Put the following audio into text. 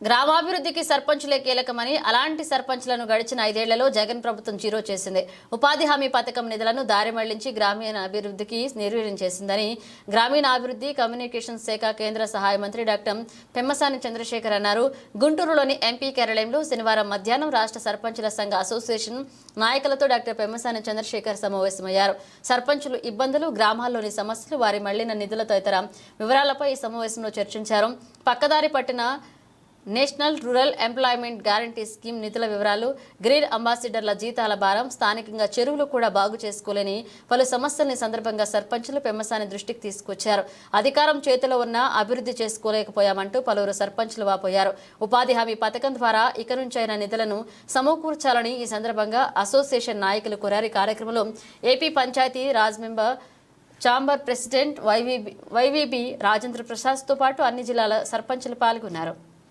గ్రామాభివృద్ధికి సర్పంచులే కీలకమని, అలాంటి సర్పంచ్లను గడిచిన 5 ఏళ్లలో జగన్ ప్రభుత్వం జీరో చేసింది. ఉపాధి హామీ పథకం నిధులను దారి మళ్లించి గ్రామీణ అభివృద్ధికి నిర్వీర్యం చేసిందని గ్రామీణాభివృద్ధి కమ్యూనికేషన్ శాఖ కేంద్ర సహాయ మంత్రి డాక్టర్ పెమ్మసాని చంద్రశేఖర్ అన్నారు. గుంటూరులోని ఎంపీ కార్యాలయంలో శనివారం మధ్యాహ్నం రాష్ట్ర సర్పంచుల సంఘ అసోసియేషన్ నాయకులతో డాక్టర్ పెమ్మసాని చంద్రశేఖర్ సమావేశమయ్యారు. సర్పంచులు ఇబ్బందులు, గ్రామాల్లోని సమస్యలు, వారి మళ్లిన నిధుల తదితర వివరాలపై ఈ సమావేశంలో చర్చించారు. పక్కదారి పట్టిన national rural employment guarantee scheme నిధుల వివరాలు, గ్రీన్ అంబాసిడర్ల జీతాల భారం, స్థానికంగా చెరువులు కూడా బాగు చేసుకోలేని పలు సమస్యల్ని సందర్భంగా సర్పంచులు పెమ్మసాని దృష్టికి తీసుకొచ్చారు. అధికారం చేతిలో ఉన్న అభివృద్ధి చేసుకోలేకపోయామంటూ పలువురు సర్పంచులు వాపోయారు. ఉపాధి హామీ పథకం ద్వారా ఇక నుంచైన నిధులను సమకూర్చాలని ఈ సందర్భంగా అసోసియేషన్ నాయకులు కోరారు. కార్యక్రమంలో AP panchayati raj member chamber president YVB Rajendra ప్రసాద్తో పాటు అన్ని జిల్లాల సర్పంచులు పాల్గొన్నారు.